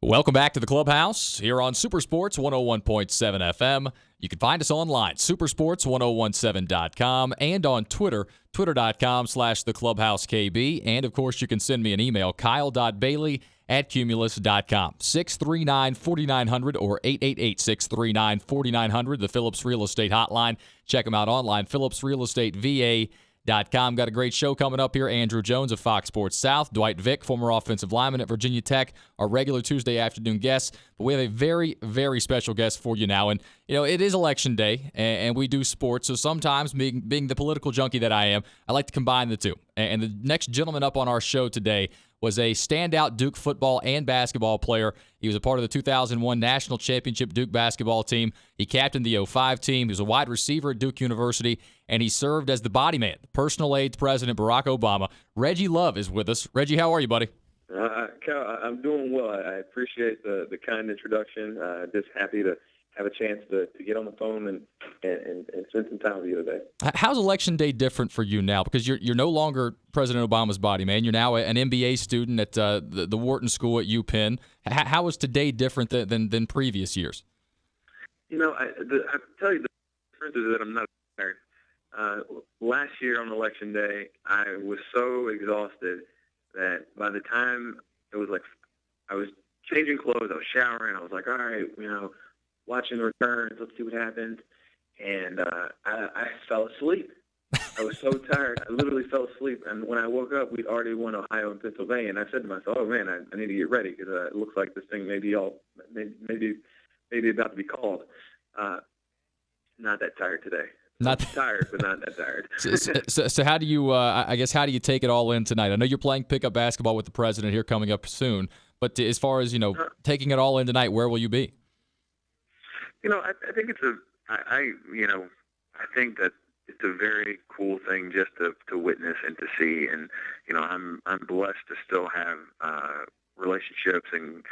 Welcome back to the Clubhouse here on Supersports 101.7 FM. You can find us online, supersports1017.com, and on Twitter, twitter.com/theclubhousekb. And, of course, you can send me an email, kyle.bailey@cumulus.com. 639-4900 or 888-639-4900, the Phillips Real Estate Hotline. Check them out online, phillipsrealestateva.com. Got a great show coming up here. Andrew Jones of Fox Sports South, Dwight Vick, former offensive lineman at Virginia Tech, our regular Tuesday afternoon guests. But we have a very, very special guest for you now. And, it is Election Day, and we do sports. So sometimes, being the political junkie that I am, I like to combine the two. And the next gentleman up on our show today was a standout Duke football and basketball player. He was a part of the 2001 National Championship Duke basketball team. He captained the 05 team. He was a wide receiver at Duke University, and he served as the body man, the personal aide to President Barack Obama. Reggie Love is with us. Reggie, how are you, buddy? Kyle, I'm doing well. I appreciate the kind introduction. Just happy to have a chance to get on the phone and spend some time with you today. How's Election Day different for you now? Because you're no longer President Obama's body man. You're now an MBA student at the Wharton School at UPenn. How is today different than previous years? I tell you, the difference is that I'm not tired. Last year on Election Day, I was so exhausted that by the time it was like I was changing clothes, I was showering, I was like, all right, watching the returns, let's see what happens. And I fell asleep. I was so tired. I literally fell asleep. And when I woke up, we'd already won Ohio and Pennsylvania. And I said to myself, oh, man, I need to get ready because it looks like this thing may be about to be called. Not that tired today. Not tired, but not that tired. So how do you, how do you take it all in tonight? I know you're playing pickup basketball with the president here coming up soon. But as far as, taking it all in tonight, where will you be? I think I think that it's a very cool thing just to witness and to see, and I'm blessed to still have relationships and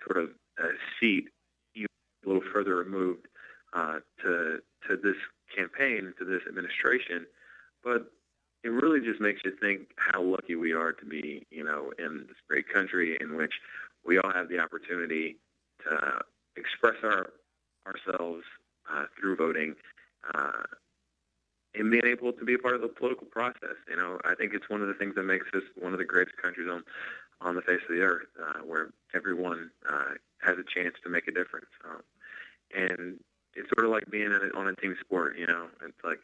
sort of a seat a little further removed to this campaign, to this administration, but it really just makes you think how lucky we are to be, in this great country in which we all have the opportunity to express ourselves through voting and being able to be a part of the political process. I think it's one of the things that makes us one of the greatest countries on the face of the earth, where everyone has a chance to make a difference. And it's sort of like being on a team sport. It's like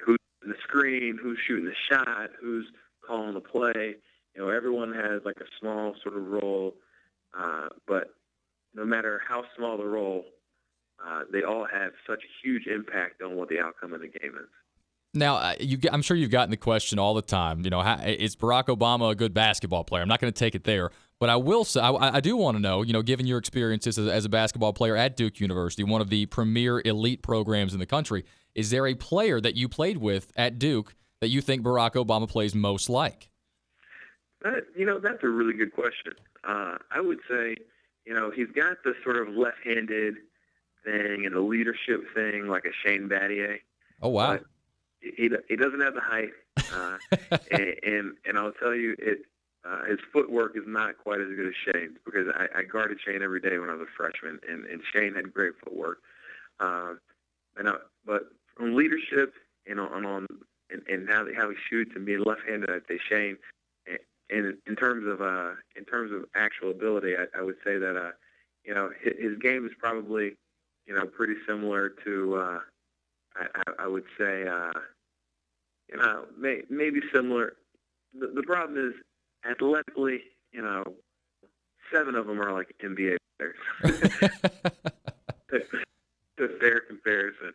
who's in the screen, who's shooting the shot, who's calling the play. Everyone has like a small sort of role, but no matter how small the role, they all have such a huge impact on what the outcome of the game is. Now, I'm sure you've gotten the question all the time, is Barack Obama a good basketball player? I'm not going to take it there, but I will say, I do want to know, given your experiences as a basketball player at Duke University, one of the premier elite programs in the country, is there a player that you played with at Duke that you think Barack Obama plays most like? That's a really good question. I would say, he's got the sort of left-handed thing and the leadership thing like a Shane Battier. Oh, wow. But he doesn't have the height, and I'll tell you, his footwork is not quite as good as Shane's because I guarded Shane every day when I was a freshman, and Shane had great footwork. But on leadership and on how he shoots and being left-handed, I'd say Shane. And in terms of actual ability, I would say that his game is probably pretty similar to I would say maybe similar. The problem is athletically, 7 of them are like NBA players. It's a fair comparison.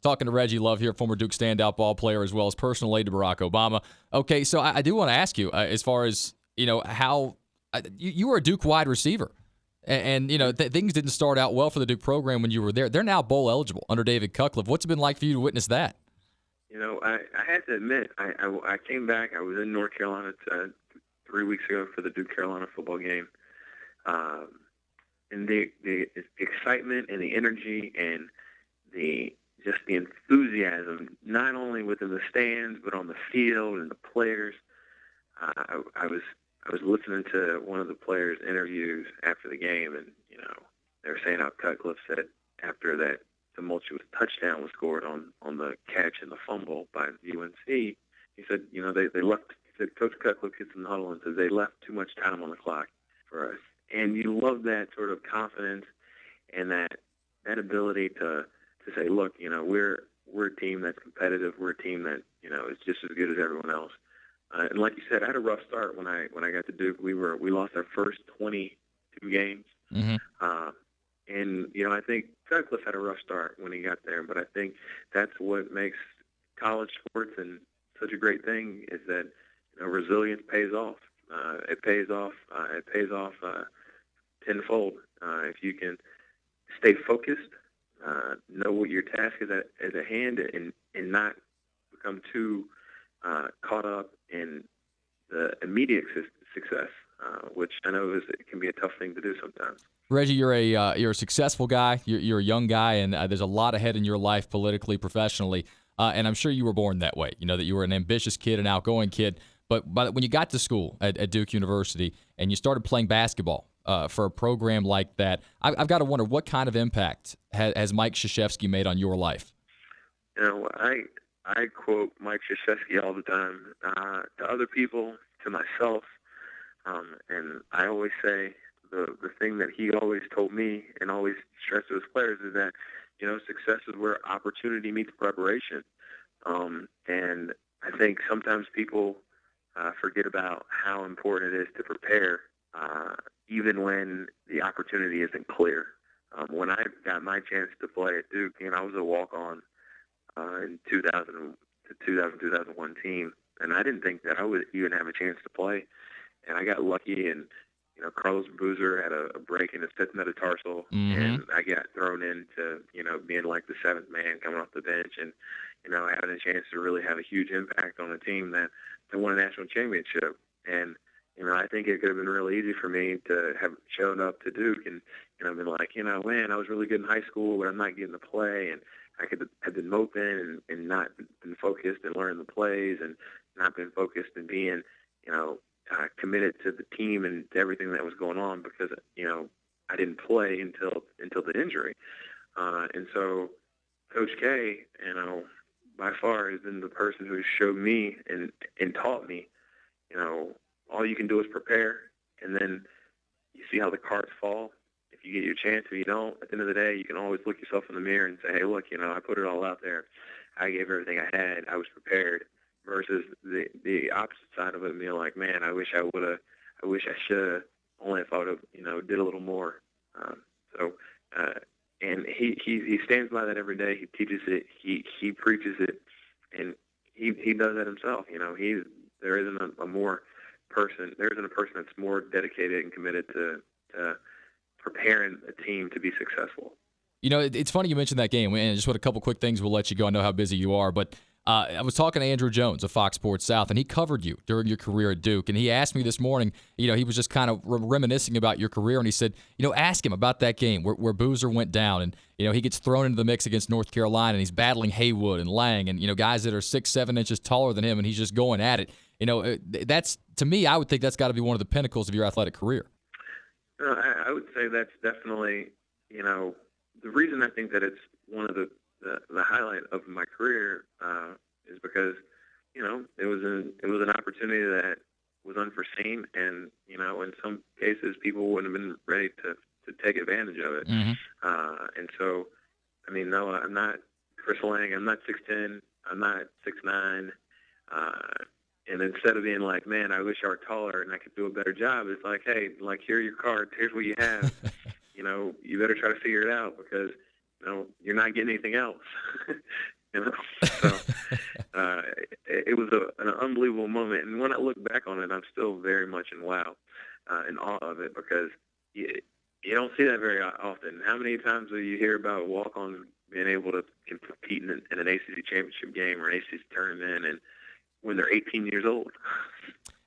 Talking to Reggie Love here, former Duke standout ball player as well as personal aide to Barack Obama. Okay, so I do want to ask you, as far as, how you were a Duke wide receiver. And things didn't start out well for the Duke program when you were there. They're now bowl eligible under David Cutcliffe. What's it been like for you to witness that? I had to admit, I came back. I was in North Carolina 3 weeks ago for the Duke Carolina football game. And the excitement and the energy and the enthusiasm, not only within the stands but on the field and the players. I I was listening to one of the players' interviews after the game, and they were saying how Cutcliffe said after that tumultuous touchdown was scored on the catch and the fumble by UNC, he said, they left. He said Coach Cutcliffe gets in the huddle and says they left too much time on the clock for us, and you love that sort of confidence and that ability to say, look, we're a team that's competitive. We're a team that is just as good as everyone else. And like you said, I had a rough start when I got to Duke. We lost our first 22 games. Mm-hmm. And I think Cutcliffe had a rough start when he got there, but I think that's what makes college sports and such a great thing is that resilience pays off. It pays off. It pays off tenfold if you can stay focused, know what your task is at hand, and not become too caught up in the immediate success, which I know it can be a tough thing to do sometimes. Reggie, you're a successful guy. You're a young guy, and there's a lot ahead in your life politically, professionally, and I'm sure you were born that way. That you were an ambitious kid, an outgoing kid. But when you got to school at Duke University and you started playing basketball for a program like that, I've got to wonder what kind of impact has Mike Krzyzewski made on your life? I quote Mike Krzyzewski all the time to other people, to myself, and I always say the thing that he always told me and always stressed to his players is that success is where opportunity meets preparation, and I think sometimes people forget about how important it is to prepare, even when the opportunity isn't clear. When I got my chance to play at Duke, I was a walk-on in 2001 team, and I didn't think that I would even have a chance to play. And I got lucky, and Carlos Boozer had a break in his fifth metatarsal, mm-hmm. and I got thrown into being like the seventh man coming off the bench, and having a chance to really have a huge impact on a team that won a national championship. And I think it could have been really easy for me to have shown up to Duke and been like, man, I was really good in high school, but I'm not getting to play, and I could have been moping and not been focused and learning the plays and not been focused and being, committed to the team and to everything that was going on because, I didn't play until the injury. And so Coach K, by far has been the person who showed me and taught me, all you can do is prepare, and then you see how the cards fall. If you get your chance, if you don't, at the end of the day, you can always look yourself in the mirror and say, hey, look, I put it all out there. I gave everything I had. I was prepared. Versus the opposite side of it being like, man, I wish I should have, only if I would have, did a little more. And he stands by that every day. He teaches it. He preaches it, and he does that himself. There isn't a person that's more dedicated and committed to preparing a team to be successful. It's funny you mentioned that game, and just what a couple quick things we'll let you go. I know how busy you are, but I was talking to Andrew Jones of Fox Sports South, and he covered you during your career at Duke. And he asked me this morning, he was just kind of reminiscing about your career, and he said, ask him about that game where Boozer went down, and he gets thrown into the mix against North Carolina, and he's battling Haywood and Lang, and guys that are 6-7 inches taller than him, and he's just going at it. That's, to me, I would think that's got to be one of the pinnacles of your athletic career. I would say that's definitely, the reason I think that it's one of the highlight of my career is because it was an opportunity that was unforeseen, and in some cases people wouldn't have been ready to take advantage of it. Mm-hmm. And so, no, I'm not Chris Lang. I'm not 6'10". I'm not 6'9". And instead of being like, man, I wish I were taller and I could do a better job, it's like, hey, here are your cards. Here's what you have. You better try to figure it out because you're not getting anything else. So it was an unbelievable moment. And when I look back on it, I'm still very much in awe of it because you don't see that very often. How many times do you hear about walk-ons being able to compete in an ACC championship game or an ACC tournament and when they're 18 years old?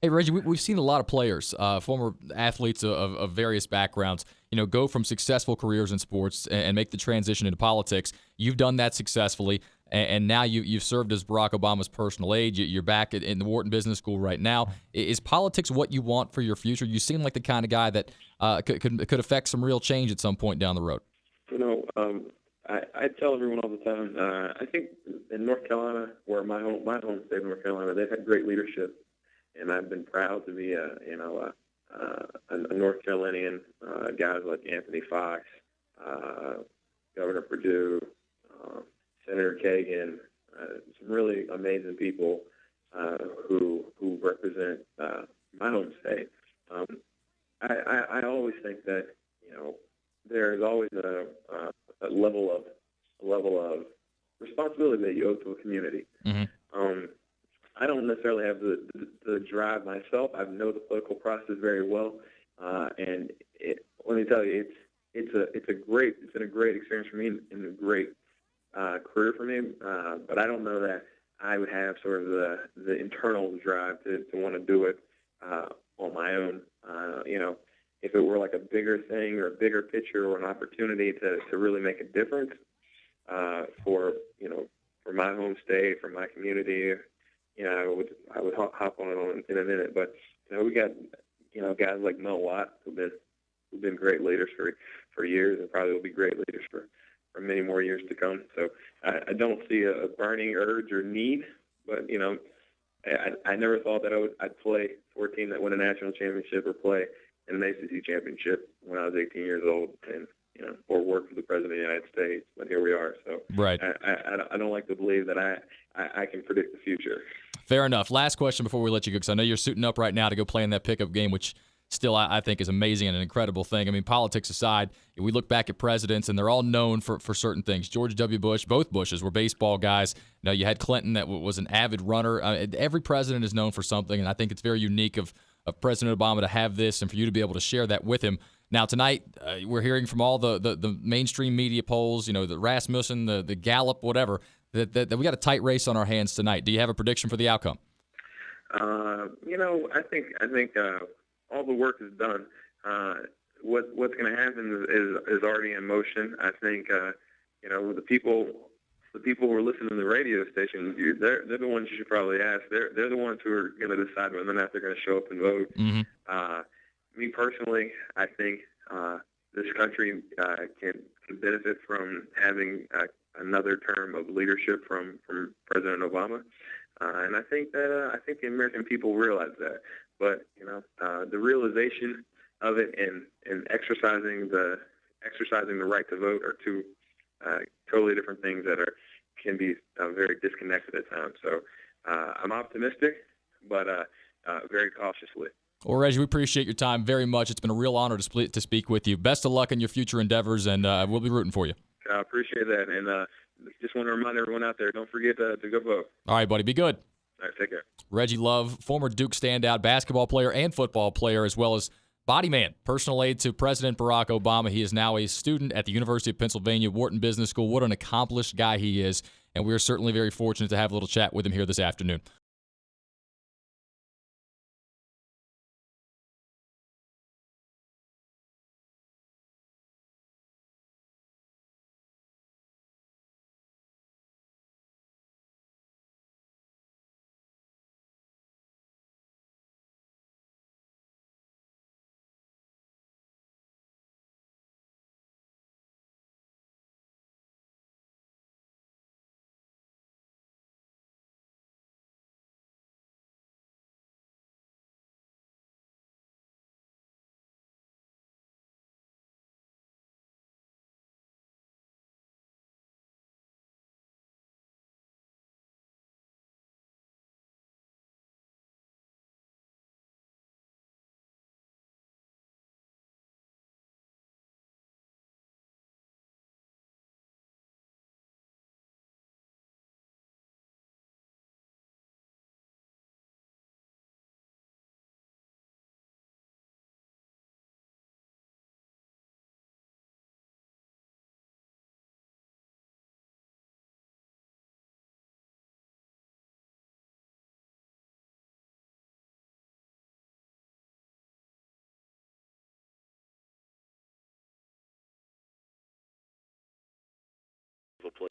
Hey, Reggie, we've seen a lot of players, former athletes of various backgrounds, go from successful careers in sports and make the transition into politics. You've done that successfully. and now you've served as Barack Obama's personal aide. You're back in the Wharton Business School right now. Is politics what you want for your future? You seem like the kind of guy that could affect some real change at some point down the road. I tell everyone all the time. I think in North Carolina, where my home state of North Carolina, they've had great leadership, and I've been proud to be a North Carolinian. Guys like Anthony Fox, Governor Perdue, Senator Kagan, some really amazing people who represent my home state. I always think that there's always a level of responsibility that you owe to a community. Mm-hmm. I don't necessarily have the drive myself. I know the political process very well, and let me tell you, it's been a great experience for me and a great career for me. But I don't know that I would have sort of the internal drive to want to do it on my own. If it were like a bigger thing or a bigger picture or an opportunity to really make a difference for my home state, for my community, I would hop on it in a minute. But we got guys like Mel Watt who've been great leaders for years and probably will be great leaders for many more years to come. So I don't see a burning urge or need, but I never thought that I'd play for a team that won a national championship or play in an ACC championship when I was 18 years old, and or work for the President of the United States. But here we are. So right. I don't like to believe that I can predict the future. Fair enough. Last question before we let you go, because I know you're suiting up right now to go play in that pickup game, which still I think is amazing and an incredible thing. I mean, politics aside, we look back at presidents, and they're all known for certain things. George W. Bush, both Bushes were baseball guys. You had Clinton that was an avid runner. Every president is known for something, and I think it's very unique of President Obama to have this and for you to be able to share that with him. Now, tonight, we're hearing from all the mainstream media polls, the Rasmussen, the Gallup, whatever, that we got a tight race on our hands tonight. Do you have a prediction for the outcome? I think all the work is done. What's going to happen is already in motion. I think the people who are listening to the radio station, they're the ones you should probably ask. They're the ones who are going to decide whether or not they're going to show up and vote. Mm-hmm. Me personally, I think this country can benefit from having another term of leadership from President Obama, and I think the American people realize that. But the realization of it and exercising the right to vote are two totally different things that can be very disconnected at times. So I'm optimistic, but very cautiously. Well, Reggie, we appreciate your time very much. It's been a real honor to speak with you. Best of luck in your future endeavors, and we'll be rooting for you. I appreciate that, and just want to remind everyone out there, don't forget to go vote. All right, buddy. Be good. All right, take care. Reggie Love, former Duke standout, basketball player and football player, as well as body man, personal aide to President Barack Obama. He is now a student at the University of Pennsylvania, Wharton Business School. What an accomplished guy he is, and we are certainly very fortunate to have a little chat with him here this afternoon.